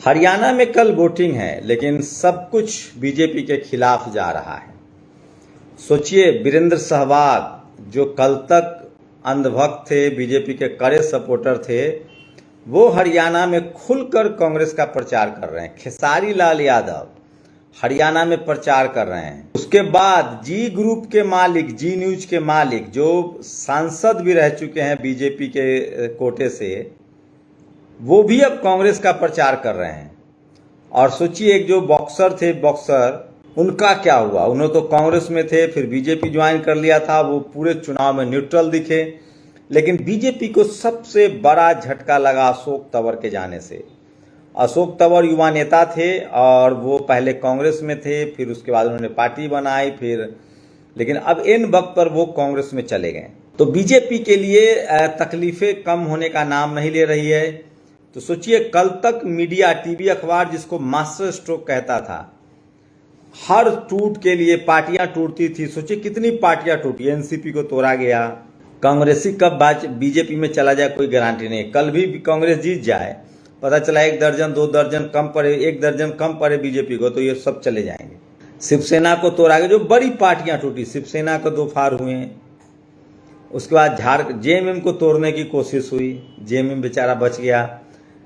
हरियाणा में कल वोटिंग है, लेकिन सब कुछ बीजेपी के खिलाफ जा रहा है। सोचिए, वीरेंद्र सहवाग जो कल तक अंधभक्त थे, बीजेपी के कड़े सपोर्टर थे, वो हरियाणा में खुलकर कांग्रेस का प्रचार कर रहे हैं। खेसारी लाल यादव हरियाणा में प्रचार कर रहे हैं। उसके बाद जी ग्रुप के मालिक, जी न्यूज के मालिक, जो सांसद भी रह चुके हैं बीजेपी के कोटे से, वो भी अब कांग्रेस का प्रचार कर रहे हैं। और सोचिए, एक जो बॉक्सर थे, उनका क्या हुआ? उन्होंने तो कांग्रेस में थे, फिर बीजेपी ज्वाइन कर लिया था। वो पूरे चुनाव में न्यूट्रल दिखे, लेकिन बीजेपी को सबसे बड़ा झटका लगा अशोक तंवर के जाने से। अशोक तंवर युवा नेता थे और वो पहले कांग्रेस में थे, फिर उसके बाद उन्होंने पार्टी बनाई, लेकिन अब इन वक्त पर वो कांग्रेस में चले गए। तो बीजेपी के लिए तकलीफें कम होने का नाम नहीं ले रही है। तो सोचिए, कल तक मीडिया, टीवी, अखबार जिसको मास्टर स्ट्रोक कहता था, हर टूट के लिए पार्टियां टूटती थी। सोचिए कितनी पार्टियां टूटी। एनसीपी को तोड़ा गया। कांग्रेसी कब बीजेपी में चला जाए कोई गारंटी नहीं। कल भी कांग्रेस जीत जाए, पता चला 1 दर्जन 2 दर्जन कम पड़े, 1 दर्जन कम पड़े बीजेपी को, तो ये सब चले जाएंगे। शिवसेना को तोड़ा गया। जो बड़ी पार्टियां टूटी, शिवसेना को 2 फाड़ हुए। उसके बाद जेएमएम को तोड़ने की कोशिश हुई, जेएमएम बेचारा बच गया।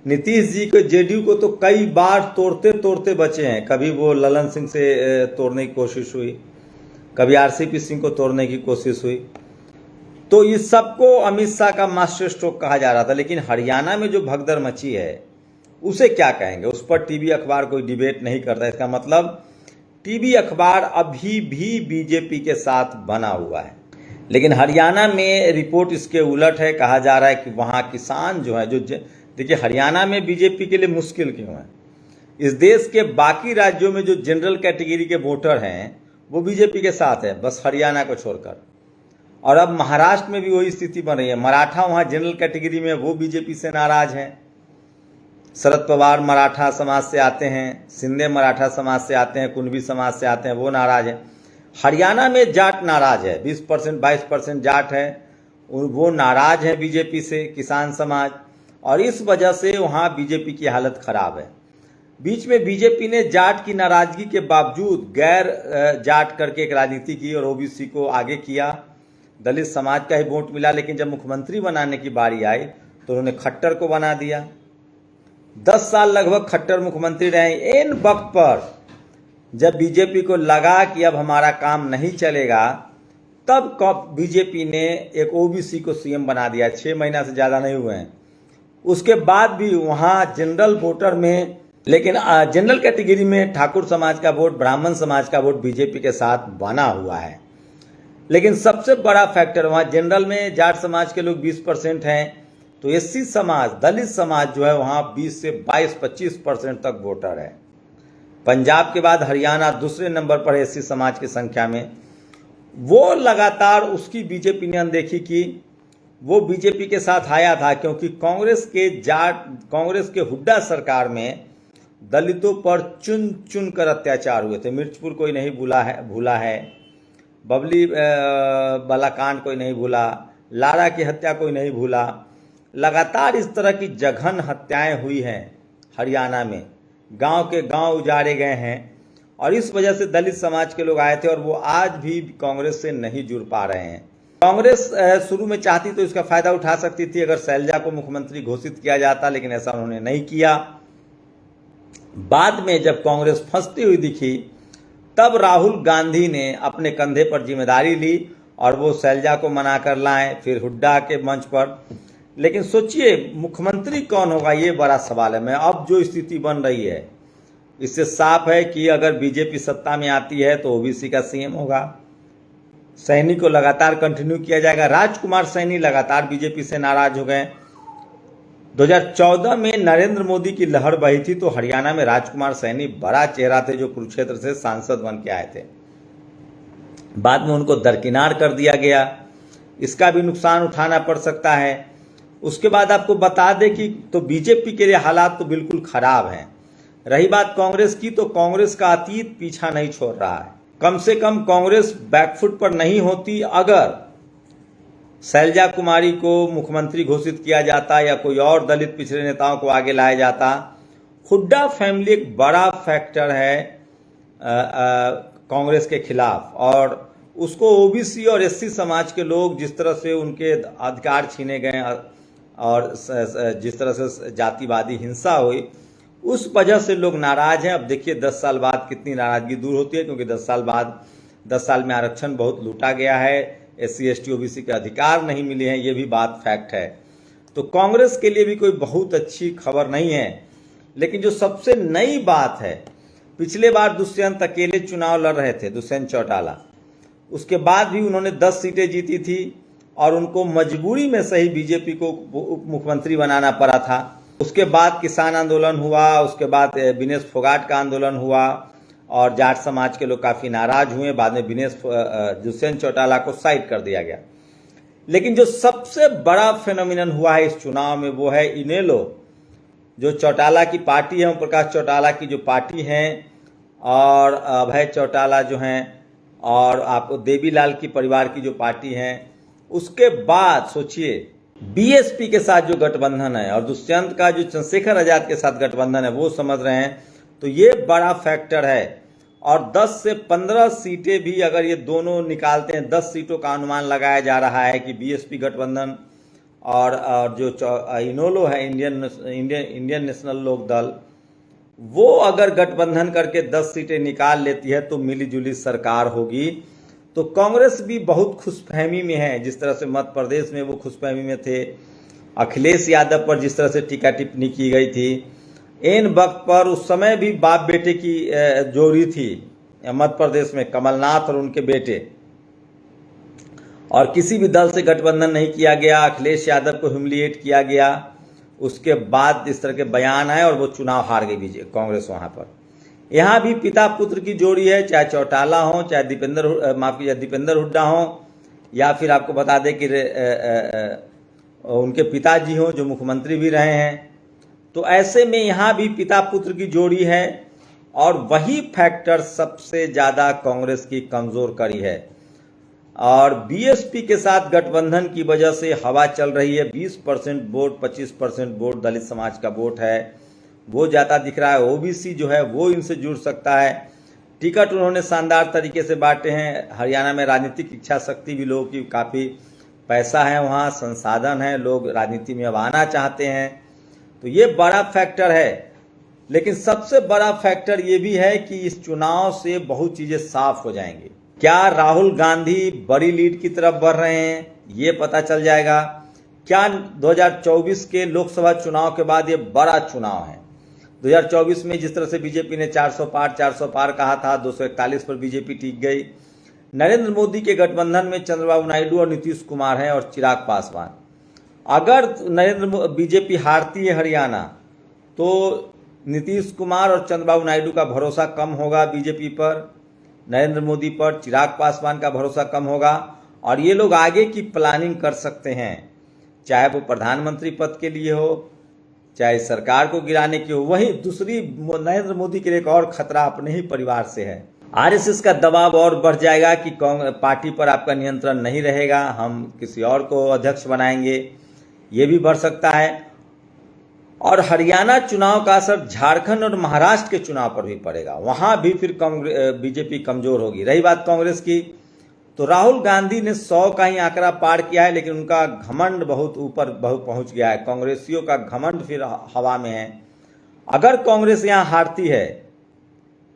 नीतीश जी को, जेडीयू को तो कई बार तोड़ते तोड़ते बचे हैं। कभी वो ललन सिंह से तोड़ने की कोशिश हुई, कभी आरसीपी सिंह को तोड़ने की कोशिश हुई। तो इस सबको अमित शाह का मास्टर स्ट्रोक कहा जा रहा था। लेकिन हरियाणा में जो भगदड़ मची है, उसे क्या कहेंगे? उस पर टीवी अखबार कोई डिबेट नहीं करता। इसका मतलब टीवी अखबार अभी भी बीजेपी के साथ बना हुआ है। लेकिन हरियाणा में रिपोर्ट इसके उलट है। कहा जा रहा है कि वहां किसान जो है, देखिए, हरियाणा में बीजेपी के लिए मुश्किल क्यों है? इस देश के बाकी राज्यों में जो जनरल कैटेगरी के वोटर हैं, वो बीजेपी के साथ है, बस हरियाणा को छोड़कर। और अब महाराष्ट्र में भी वही स्थिति बन रही है। मराठा वहां जनरल कैटेगरी में, वो बीजेपी से नाराज हैं। शरद पवार मराठा समाज से आते हैं, शिंदे मराठा समाज से आते हैं, कुणबी समाज से आते हैं, वो नाराज हैं। हरियाणा में जाट नाराज है, 20% 22% जाट है, वो नाराज है बीजेपी से, किसान समाज। और इस वजह से वहां बीजेपी की हालत खराब है। बीच में बीजेपी ने जाट की नाराजगी के बावजूद गैर जाट करके एक राजनीति की और ओबीसी को आगे किया। दलित समाज का ही वोट मिला। लेकिन जब मुख्यमंत्री बनाने की बारी आई तो उन्होंने खट्टर को बना दिया। 10 साल लगभग खट्टर मुख्यमंत्री रहे। इन वक्त पर जब बीजेपी को लगा कि अब हमारा काम नहीं चलेगा, तब बीजेपी ने एक ओबीसी को सीएम बना दिया। 6 महीना से ज्यादा नहीं हुए हैं। उसके बाद भी वहां जनरल वोटर में, लेकिन जनरल कैटेगरी में ठाकुर समाज का वोट, ब्राह्मण समाज का वोट बीजेपी के साथ बना हुआ है। लेकिन सबसे बड़ा फैक्टर वहां जनरल में जाट समाज के लोग 20% हैं, तो एससी समाज, दलित समाज जो है वहां 20 से 22-25% तक वोटर है। पंजाब के बाद हरियाणा दूसरे नंबर पर एससी समाज की संख्या में। वो लगातार उसकी बीजेपी ने अनदेखी की। वो बीजेपी के साथ आया था क्योंकि कांग्रेस के हुड्डा सरकार में दलितों पर चुन चुन कर अत्याचार हुए थे। मिर्चपुर कोई नहीं भूला है, बबली बालाकांड कोई नहीं भूला, लारा की हत्या कोई नहीं भूला। लगातार इस तरह की जघन हत्याएं हुई हैं हरियाणा में। गांव के गांव उजाड़े गए हैं। और इस वजह से दलित समाज के लोग आए थे और वो आज भी कांग्रेस से नहीं जुड़ पा रहे हैं। कांग्रेस शुरू में चाहती तो इसका फायदा उठा सकती थी अगर शैलजा को मुख्यमंत्री घोषित किया जाता, लेकिन ऐसा उन्होंने नहीं किया। बाद में जब कांग्रेस फंसती हुई दिखी, तब राहुल गांधी ने अपने कंधे पर जिम्मेदारी ली और वो शैलजा को मना कर लाए, फिर हुड्डा के मंच पर। लेकिन सोचिए, मुख्यमंत्री कौन होगा, ये बड़ा सवाल है। मैं अब जो स्थिति बन रही है, इससे साफ है कि अगर बीजेपी सत्ता में आती है तो ओबीसी का सीएम होगा। सैनी को लगातार कंटिन्यू किया जाएगा। राजकुमार सैनी लगातार बीजेपी से नाराज हो गए। 2014 में नरेंद्र मोदी की लहर बही थी तो हरियाणा में राजकुमार सैनी बड़ा चेहरा थे, जो कुरुक्षेत्र से सांसद बन के आए थे। बाद में उनको दरकिनार कर दिया गया। इसका भी नुकसान उठाना पड़ सकता है। उसके बाद आपको बता दें कि तो बीजेपी के लिए हालात तो बिल्कुल खराब हैं। रही बात कांग्रेस की, तो कांग्रेस का अतीत पीछा नहीं छोड़ रहा है। कम से कम कांग्रेस बैकफुट पर नहीं होती अगर शैलजा कुमारी को मुख्यमंत्री घोषित किया जाता या कोई और दलित पिछड़े नेताओं को आगे लाया जाता हुड्डा फैमिली एक बड़ा फैक्टर है कांग्रेस के खिलाफ, और उसको ओबीसी और एससी समाज के लोग जिस तरह से उनके अधिकार छीने गए और जिस तरह से जातिवादी हिंसा हुई, उस वजह से लोग नाराज हैं। अब देखिए 10 साल बाद कितनी नाराजगी दूर होती है, क्योंकि 10 साल में आरक्षण बहुत लूटा गया है, एससी एसटी ओबीसी के अधिकार नहीं मिले हैं, ये भी बात फैक्ट है। तो कांग्रेस के लिए भी कोई बहुत अच्छी खबर नहीं है। लेकिन जो सबसे नई बात है, पिछले बार दुष्यंत अकेले चुनाव लड़ रहे थे, दुष्यंत चौटाला, उसके बाद भी उन्होंने 10 सीटें जीती थी और उनको मजबूरी में सही बीजेपी को उप मुख्यमंत्री बनाना पड़ा था। उसके बाद किसान आंदोलन हुआ, उसके बाद विनेश फोगाट का आंदोलन हुआ और जाट समाज के लोग काफ़ी नाराज हुए। बाद में दुष्यंत चौटाला को साइड कर दिया गया। लेकिन जो सबसे बड़ा फेनोमिनन हुआ है इस चुनाव में वो है इनेलो, जो चौटाला की पार्टी है, ओम प्रकाश चौटाला की जो पार्टी है, और अभय चौटाला जो हैं, और आपको देवीलाल की परिवार की जो पार्टी है। उसके बाद सोचिए बीएसपी के साथ जो गठबंधन है और दुष्यंत का जो चंद्रशेखर आजाद के साथ गठबंधन है, वो समझ रहे हैं, तो ये बड़ा फैक्टर है। और 10 से 15 सीटें भी अगर ये दोनों निकालते हैं, 10 सीटों का अनुमान लगाया जा रहा है कि बीएसपी गठबंधन और जो इनेलो है, इंडियन नेशनल लोक दल, वो अगर गठबंधन करके 10 सीटें निकाल लेती है तो मिलीजुली सरकार होगी। तो कांग्रेस भी बहुत खुशफहमी में है, जिस तरह से मध्य प्रदेश में वो खुशफहमी में थे। अखिलेश यादव पर जिस तरह से टीका टिप्पणी की गई थी, इन वक्त पर उस समय भी बाप बेटे की जोड़ी थी मध्य प्रदेश में, कमलनाथ और उनके बेटे, और किसी भी दल से गठबंधन नहीं किया गया, अखिलेश यादव को ह्यूमिलिएट किया गया। उसके बाद इस तरह के बयान आए और वो चुनाव हार गई कांग्रेस वहां पर। यहाँ भी पिता पुत्र की जोड़ी है, चाहे चौटाला हो, चाहे दीपेंद्र हुड्डा हो, या फिर आपको बता दें कि उनके पिताजी हो जो मुख्यमंत्री भी रहे हैं। तो ऐसे में यहाँ भी पिता पुत्र की जोड़ी है, और वही फैक्टर सबसे ज़्यादा कांग्रेस की कमज़ोर कड़ी है। और बीएसपी के साथ गठबंधन की वजह से हवा चल रही है। 20% वोट, 25% वोट दलित समाज का वोट है, वो ज़्यादा दिख रहा है। ओबीसी जो है वो इनसे जुड़ सकता है। टिकट उन्होंने शानदार तरीके से बांटे हैं। हरियाणा में राजनीतिक इच्छा शक्ति भी लोगों की काफ़ी, पैसा है वहाँ, संसाधन है, लोग राजनीति में अब आना चाहते हैं, तो ये बड़ा फैक्टर है। लेकिन सबसे बड़ा फैक्टर ये भी है कि इस चुनाव से बहुत चीज़ें साफ हो जाएंगी। क्या राहुल गांधी बड़ी लीड की तरफ बढ़ रहे हैं, ये पता चल जाएगा। क्या 2024 के लोकसभा चुनाव के बाद ये बड़ा चुनाव है। 2024 में जिस तरह से बीजेपी ने 400 पार कहा था, 241 पर बीजेपी टिक गई। नरेंद्र मोदी के गठबंधन में चंद्रबाबू नायडू और नीतीश कुमार हैं और चिराग पासवान। अगर बीजेपी हारती है हरियाणा, तो नीतीश कुमार और चंद्रबाबू नायडू का भरोसा कम होगा बीजेपी पर, नरेंद्र मोदी पर, चिराग पासवान का भरोसा कम होगा, और ये लोग आगे की प्लानिंग कर सकते हैं, चाहे वो प्रधानमंत्री पद के लिए हो, चाहे सरकार को गिराने की हो। वहीं दूसरी, नरेंद्र मोदी के लिए एक और खतरा अपने ही परिवार से है। आरएसएस का दबाव और बढ़ जाएगा कि पार्टी पर आपका नियंत्रण नहीं रहेगा, हम किसी और को अध्यक्ष बनाएंगे, ये भी बढ़ सकता है। और हरियाणा चुनाव का असर झारखंड और महाराष्ट्र के चुनाव पर भी पड़ेगा, वहां भी फिर बीजेपी कमजोर होगी। रही बात कांग्रेस की, तो राहुल गांधी ने 100 का ही आंकड़ा पार किया है, लेकिन उनका घमंड बहुत ऊपर पहुंच गया है। कांग्रेसियों का घमंड फिर हवा में है। अगर कांग्रेस यहाँ हारती है,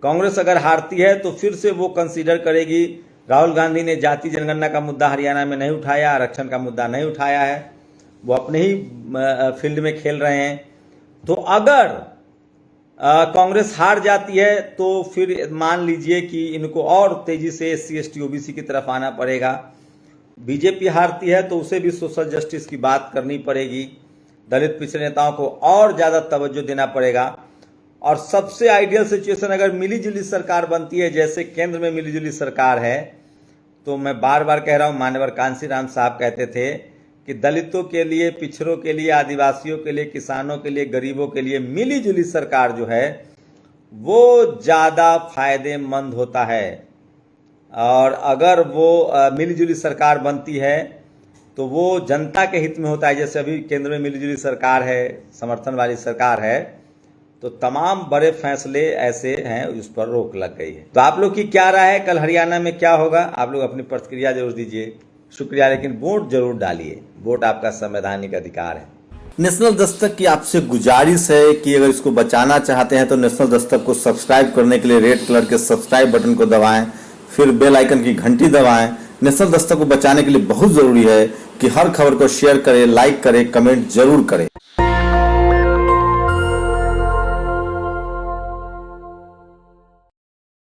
कांग्रेस अगर हारती है तो फिर से वो कंसीडर करेगी। राहुल गांधी ने जाति जनगणना का मुद्दा हरियाणा में नहीं उठाया, आरक्षण का मुद्दा नहीं उठाया है, वो अपने ही फील्ड में खेल रहे हैं। तो अगर कांग्रेस हार जाती है तो फिर मान लीजिए कि इनको और तेजी से एससी एसटी ओबीसी की तरफ आना पड़ेगा। बीजेपी हारती है तो उसे भी सोशल जस्टिस की बात करनी पड़ेगी, दलित पिछड़े नेताओं को और ज़्यादा तवज्जो देना पड़ेगा। और सबसे आइडियल सिचुएशन अगर मिलीजुली सरकार बनती है, जैसे केंद्र में मिलीजुली सरकार है, तो मैं बार बार कह रहा हूँ, मान्यवर कांशीराम साहब कहते थे कि दलितों के लिए, पिछड़ों के लिए, आदिवासियों के लिए, किसानों के लिए, गरीबों के लिए मिलीजुली सरकार जो है वो ज़्यादा फायदेमंद होता है। और अगर वो मिलीजुली सरकार बनती है तो वो जनता के हित में होता है। जैसे अभी केंद्र में मिलीजुली सरकार है, समर्थन वाली सरकार है, तो तमाम बड़े फैसले ऐसे हैं उस पर रोक लग गई है। तो आप लोग की क्या राय है, कल हरियाणा में क्या होगा, आप लोग अपनी प्रतिक्रिया जरूर दीजिए। शुक्रिया, लेकिन वोट जरूर डालिए, वोट आपका संवैधानिक अधिकार है। नेशनल दस्तक की आपसे गुजारिश है कि अगर इसको बचाना चाहते हैं तो नेशनल दस्तक को सब्सक्राइब करने के लिए रेड कलर के सब्सक्राइब बटन को दबाएं, फिर बेल आइकन की घंटी दबाएं। नेशनल दस्तक को बचाने के लिए बहुत जरूरी है कि हर खबर को शेयर करें, लाइक करें, कमेंट जरूर करें।